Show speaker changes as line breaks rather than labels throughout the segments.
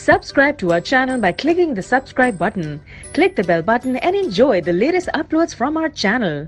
Subscribe to our channel by clicking the subscribe button. Click the bell button and enjoy the latest uploads from our channel.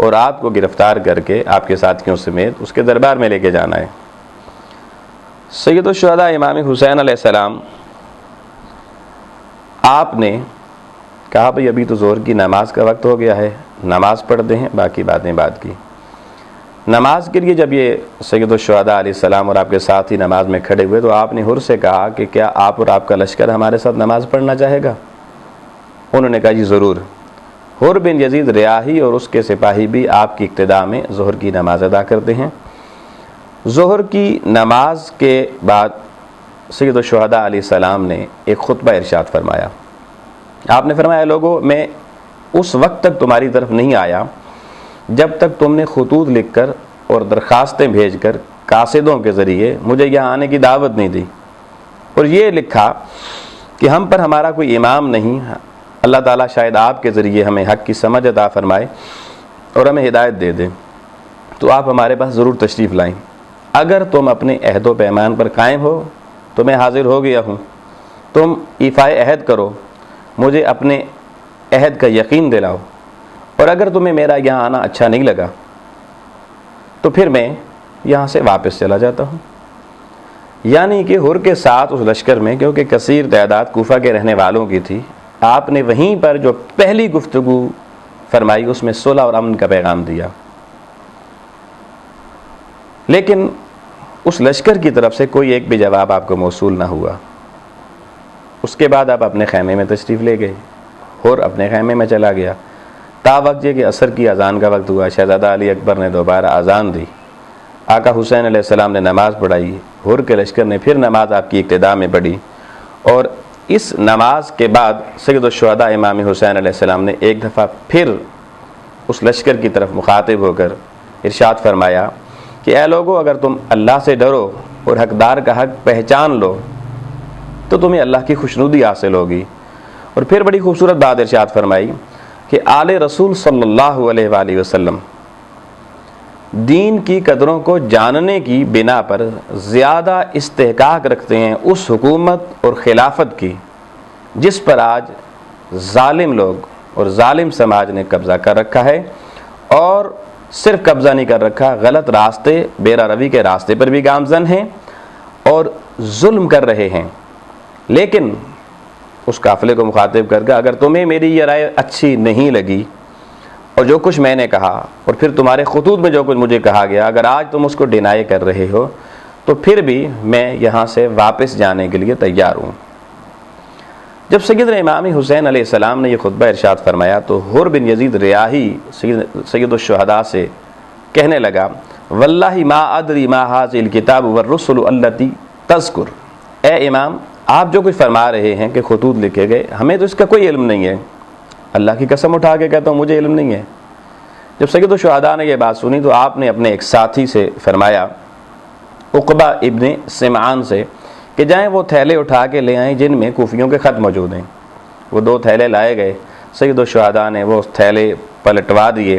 اور آپ کو گرفتار کر کے آپ کے ساتھیوں سمیت اس کے دربار میں لے کے جانا ہے۔ سید الشہداء امام حسین علیہ السلام آپ نے کہا بھئی ابھی تو ظہر کی نماز کا وقت ہو گیا ہے، نماز پڑھتے ہیں، باقی باتیں بعد کی۔ نماز کے لیے جب یہ سید الشہداء علیہ السلام اور آپ کے ساتھ ہی نماز میں کھڑے ہوئے تو آپ نے حر سے کہا کہ کیا آپ اور آپ کا لشکر ہمارے ساتھ نماز پڑھنا چاہے گا؟ انہوں نے کہا جی ضرور۔ حر بن یزید ریاحی اور اس کے سپاہی بھی آپ کی اقتداء میں ظہر کی نماز ادا کرتے ہیں۔ ظہر کی نماز کے بعد سید الشہداء علیہ السلام نے ایک خطبہ ارشاد فرمایا۔ آپ نے فرمایا لوگو، میں اس وقت تک تمہاری طرف نہیں آیا جب تک تم نے خطوط لکھ کر اور درخواستیں بھیج کر قاصدوں کے ذریعے مجھے یہاں آنے کی دعوت نہیں دی، اور یہ لکھا کہ ہم پر ہمارا کوئی امام نہیں، اللہ تعالیٰ شاید آپ کے ذریعے ہمیں حق کی سمجھ عطا فرمائے اور ہمیں ہدایت دے دے، تو آپ ہمارے پاس ضرور تشریف لائیں۔ اگر تم اپنے عہد و پیمان پر قائم ہو تو میں حاضر ہو گیا ہوں، تم ایفائے عہد کرو، مجھے اپنے عہد کا یقین دلاؤ، اور اگر تمہیں میرا یہاں آنا اچھا نہیں لگا تو پھر میں یہاں سے واپس چلا جاتا ہوں۔ یعنی کہ حر کے ساتھ اس لشکر میں، کیونکہ کثیر تعداد کوفہ کے رہنے والوں کی تھی، آپ نے وہیں پر جو پہلی گفتگو فرمائی اس میں صلح اور امن کا پیغام دیا، لیکن اس لشکر کی طرف سے کوئی ایک بھی جواب آپ کو موصول نہ ہوا۔ اس کے بعد آپ اپنے خیمے میں تشریف لے گئے، حر اپنے خیمے میں چلا گیا، تا وقت یہ کہ عصر کی اذان کا وقت ہوا، شہزادہ علی اکبر نے دوبارہ اذان دی، آقا حسین علیہ السلام نے نماز پڑھائی، حر کے لشکر نے پھر نماز آپ کی ابتدا میں پڑھی، اور اس نماز کے بعد سید الشہداء امام حسین علیہ السلام نے ایک دفعہ پھر اس لشکر کی طرف مخاطب ہو کر ارشاد فرمایا کہ اے لوگو، اگر تم اللہ سے ڈرو اور حقدار کا حق پہچان لو تو تمہیں اللہ کی خوشنودی حاصل ہوگی۔ اور پھر بڑی خوبصورت بات ارشاد فرمائی کہ آل رسول صلی اللہ علیہ وآلہ وسلم دین کی قدروں کو جاننے کی بنا پر زیادہ استحقاق رکھتے ہیں اس حکومت اور خلافت کی جس پر آج ظالم لوگ اور ظالم سماج نے قبضہ کر رکھا ہے، اور صرف قبضہ نہیں کر رکھا، غلط راستے، بیرا روی کے راستے پر بھی گامزن ہیں اور ظلم کر رہے ہیں۔ لیکن اس قافلے کو مخاطب کر کے اگر تمہیں میری یہ رائے اچھی نہیں لگی اور جو کچھ میں نے کہا اور پھر تمہارے خطوط میں جو کچھ مجھے کہا گیا، اگر آج تم اس کو ڈینائی کر رہے ہو تو پھر بھی میں یہاں سے واپس جانے کے لیے تیار ہوں۔ جب سیدنا امام حسین علیہ السلام نے یہ خطبہ ارشاد فرمایا تو حر بن یزید ریاحی سید الشہداء سے کہنے لگا واللہ ما ادری ما ھذہ الکتاب والرسل التی تذکر، اے امام آپ جو کچھ فرما رہے ہیں کہ خطوط لکھے گئے، ہمیں تو اس کا کوئی علم نہیں ہے، اللہ کی قسم اٹھا کے کہتا ہوں مجھے علم نہیں ہے۔ جب سید الشہداء نے یہ بات سنی تو آپ نے اپنے ایک ساتھی سے فرمایا، عقبہ ابن سمعان سے، کہ جائیں وہ تھیلے اٹھا کے لے آئیں جن میں کوفیوں کے خط موجود ہیں۔ وہ 2 تھیلے لائے گئے، سید الشہداء نے وہ تھیلے پلٹوا دیے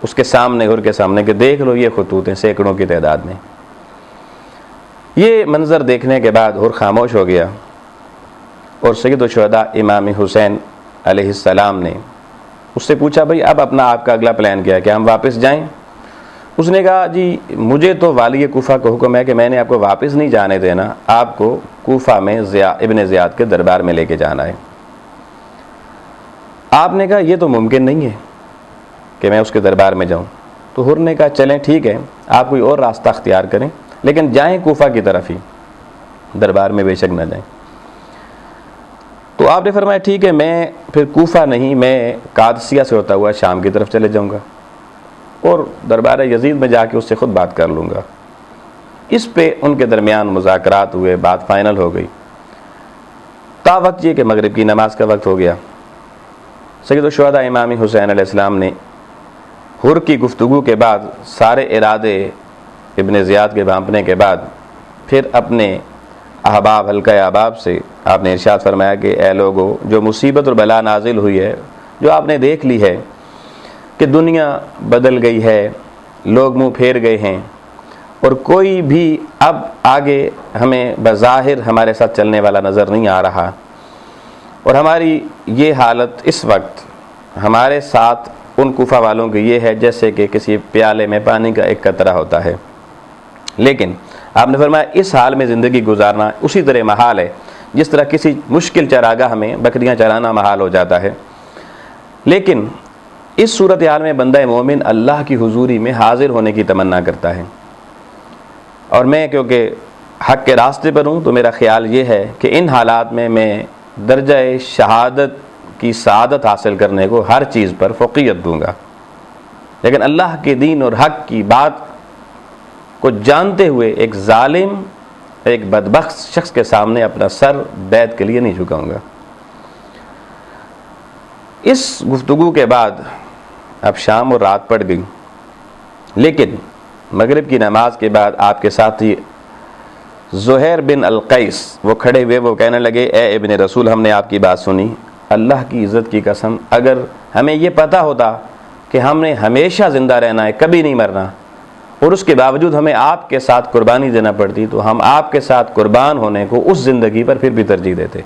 اس کے سامنے، حر کے سامنے، کہ دیکھ لو یہ خطوط ہیں سینکڑوں کی تعداد میں۔ یہ منظر دیکھنے کے بعد حر خاموش ہو گیا، اور سید الشہداء امام حسین علیہ السلام نے اس سے پوچھا بھئی اب اپنا آپ کا اگلا پلان کیا ہے، کہ ہم واپس جائیں؟ اس نے کہا جی مجھے تو والی کوفہ کا حکم ہے کہ میں نے آپ کو واپس نہیں جانے دینا، آپ کو کوفہ میں ابن زیاد کے دربار میں لے کے جانا ہے۔ آپ نے کہا یہ تو ممکن نہیں ہے کہ میں اس کے دربار میں جاؤں۔ تو حر نے کہا چلیں ٹھیک ہے، آپ کوئی اور راستہ اختیار کریں، لیکن جائیں کوفہ کی طرف ہی، دربار میں بے شک نہ جائیں۔ تو آپ نے فرمایا ٹھیک ہے، میں پھر کوفہ نہیں، میں قادسیہ سے ہوتا ہوا شام کی طرف چلے جاؤں گا اور دربار یزید میں جا کے اس سے خود بات کر لوں گا۔ اس پہ ان کے درمیان مذاکرات ہوئے، بات فائنل ہو گئی، تا وقت یہ کہ مغرب کی نماز کا وقت ہو گیا۔ سید الشہداء امام حسین علیہ السلام نے حر کی گفتگو کے بعد سارے ارادے ابن زیاد کے بھانپنے کے بعد پھر اپنے احباب، حلقہ احباب سے آپ نے ارشاد فرمایا کہ اے لوگو، جو مصیبت اور بلا نازل ہوئی ہے، جو آپ نے دیکھ لی ہے کہ دنیا بدل گئی ہے، لوگ منہ پھیر گئے ہیں، اور کوئی بھی اب آگے ہمیں بظاہر ہمارے ساتھ چلنے والا نظر نہیں آ رہا، اور ہماری یہ حالت اس وقت ہمارے ساتھ ان کوفہ والوں کی یہ ہے جیسے کہ کسی پیالے میں پانی کا ایک قطرہ ہوتا ہے، لیکن آپ نے فرمایا اس حال میں زندگی گزارنا اسی طرح محال ہے جس طرح کسی مشکل چراگاہ میں بکریاں چرانا محال ہو جاتا ہے۔ لیکن اس صورتحال میں بندہ مومن اللہ کی حضوری میں حاضر ہونے کی تمنا کرتا ہے، اور میں کیونکہ حق کے راستے پر ہوں تو میرا خیال یہ ہے کہ ان حالات میں درجہ شہادت کی سعادت حاصل کرنے کو ہر چیز پر فوقیت دوں گا، لیکن اللہ کے دین اور حق کی بات کو جانتے ہوئے ایک ظالم، ایک بدبخت شخص کے سامنے اپنا سر بیعت کے لیے نہیں جھکاؤں گا۔ اس گفتگو کے بعد اب شام اور رات پڑ گئی، لیکن مغرب کی نماز کے بعد آپ کے ساتھی زہیر بن القیس وہ کھڑے ہوئے، وہ کہنے لگے اے ابن رسول، ہم نے آپ کی بات سنی، اللہ کی عزت کی قسم اگر ہمیں یہ پتہ ہوتا کہ ہم نے ہمیشہ زندہ رہنا ہے، کبھی نہیں مرنا، اور اس کے باوجود ہمیں آپ کے ساتھ قربانی دینا پڑتی تو ہم آپ کے ساتھ قربان ہونے کو اس زندگی پر پھر بھی ترجیح دیتے۔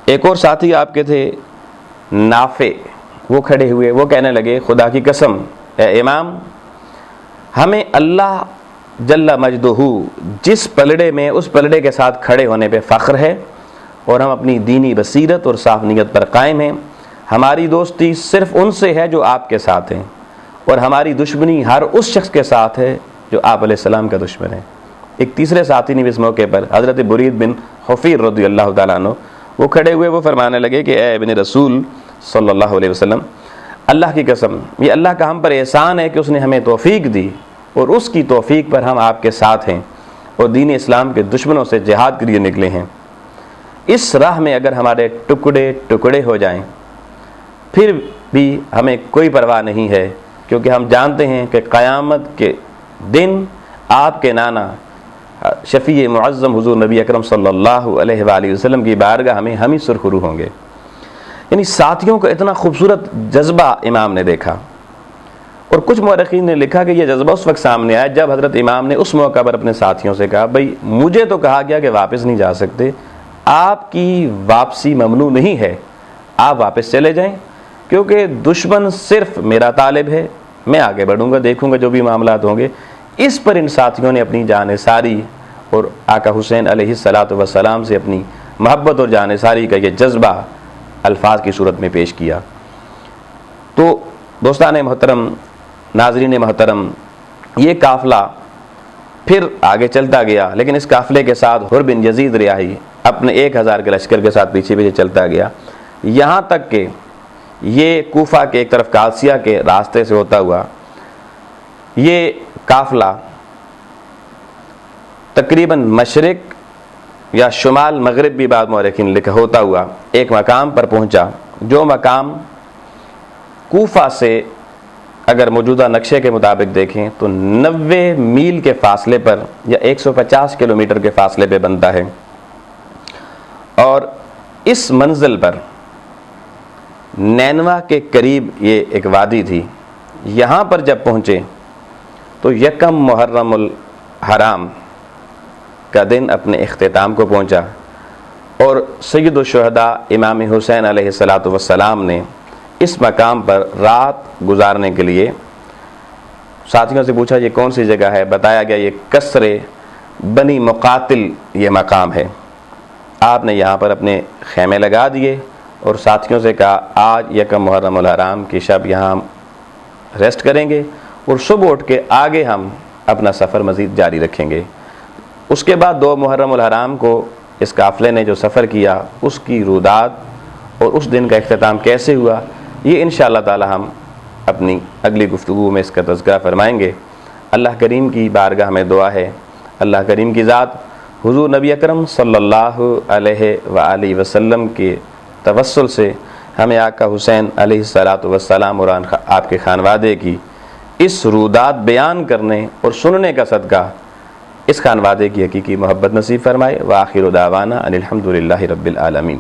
ایک اور ساتھی آپ کے تھے نافع، وہ کھڑے ہوئے، وہ کہنے لگے خدا کی قسم اے امام، ہمیں اللہ جل مجدہ جس پلڑے میں اس پلڑے کے ساتھ کھڑے ہونے پہ فخر ہے، اور ہم اپنی دینی بصیرت اور صاف نیت پر قائم ہیں۔ ہماری دوستی صرف ان سے ہے جو آپ کے ساتھ ہیں، اور ہماری دشمنی ہر اس شخص کے ساتھ ہے جو آپ علیہ السلام کا دشمن ہے۔ ایک تیسرے ساتھی نے اس موقع پر حضرت برید بن حفیر رضی اللہ تعالیٰ عنہ وہ کھڑے ہوئے، وہ فرمانے لگے کہ اے ابن رسول صلی اللہ علیہ وسلم، اللہ کی قسم یہ اللہ کا ہم پر احسان ہے کہ اس نے ہمیں توفیق دی، اور اس کی توفیق پر ہم آپ کے ساتھ ہیں اور دین اسلام کے دشمنوں سے جہاد کے لیے نکلے ہیں۔ اس راہ میں اگر ہمارے ٹکڑے ٹکڑے ہو جائیں پھر بھی ہمیں کوئی پرواہ نہیں ہے، کیونکہ ہم جانتے ہیں کہ قیامت کے دن آپ کے نانا شفیع معظم حضور نبی اکرم صلی اللہ علیہ وآلہ وسلم کی بارگاہ میں ہم ہی سرخرو ہوں گے۔ یعنی ساتھیوں کا اتنا خوبصورت جذبہ امام نے دیکھا، اور کچھ مورخین نے لکھا کہ یہ جذبہ اس وقت سامنے آیا جب حضرت امام نے اس موقع پر اپنے ساتھیوں سے کہا بھائی مجھے تو کہا گیا کہ واپس نہیں جا سکتے، آپ کی واپسی ممنوع نہیں ہے، آپ واپس چلے جائیں، کیونکہ دشمن صرف میرا طالب ہے، میں آگے بڑھوں گا، دیکھوں گا جو بھی معاملات ہوں گے۔ اس پر ان ساتھیوں نے اپنی جان ساری اور آقا حسین علیہ السلام سے اپنی محبت اور جان ساری کا یہ جذبہ الفاظ کی صورت میں پیش کیا۔ تو دوستان محترم، ناظرین محترم، یہ قافلہ پھر آگے چلتا گیا، لیکن اس قافلے کے ساتھ حر بن یزید ریاحی اپنے 1000 کے لشکر کے ساتھ پیچھے پیچھے چلتا گیا، یہاں تک کہ یہ کوفہ کے ایک طرف قادسیہ کے راستے سے ہوتا ہوا یہ قافلہ تقریباً مشرق یا شمال مغرب بھی بعد مورخین لکھا ہوتا ہوا ایک مقام پر پہنچا، جو مقام کوفہ سے اگر موجودہ نقشے کے مطابق دیکھیں تو 90 میل کے فاصلے پر یا 150 کلومیٹر کے فاصلے پہ بنتا ہے، اور اس منزل پر نینوا کے قریب یہ ایک وادی تھی۔ یہاں پر جب پہنچے تو یکم محرم الحرام کا دن اپنے اختتام کو پہنچا، اور سید الشہداء امام حسین علیہ السلام نے اس مقام پر رات گزارنے کے لیے ساتھیوں سے پوچھا یہ کون سی جگہ ہے، بتایا گیا یہ قصر بنی مقاتل یہ مقام ہے۔ آپ نے یہاں پر اپنے خیمے لگا دیے اور ساتھیوں سے کہا آج یکم محرم الحرام کی شب یہاں ہم ریسٹ کریں گے، اور صبح اٹھ کے آگے ہم اپنا سفر مزید جاری رکھیں گے۔ اس کے بعد 2 محرم الحرام کو اس قافلے نے جو سفر کیا اس کی رودات اور اس دن کا اختتام کیسے ہوا، یہ انشاءاللہ تعالی ہم اپنی اگلی گفتگو میں اس کا تذکرہ فرمائیں گے۔ اللہ کریم کی بارگاہ میں دعا ہے اللہ کریم کی ذات حضور نبی اکرم صلی اللہ علیہ وآلہ وسلم کے توسل سے ہمیں آقا حسین علیہ السلام اور آپ کے خانوادے کی اس رودات بیان کرنے اور سننے کا صدقہ اس خانوادے کی حقیقی محبت نصیب فرمائے۔ وآخر دعوانا ان الحمد للہ رب العالمین۔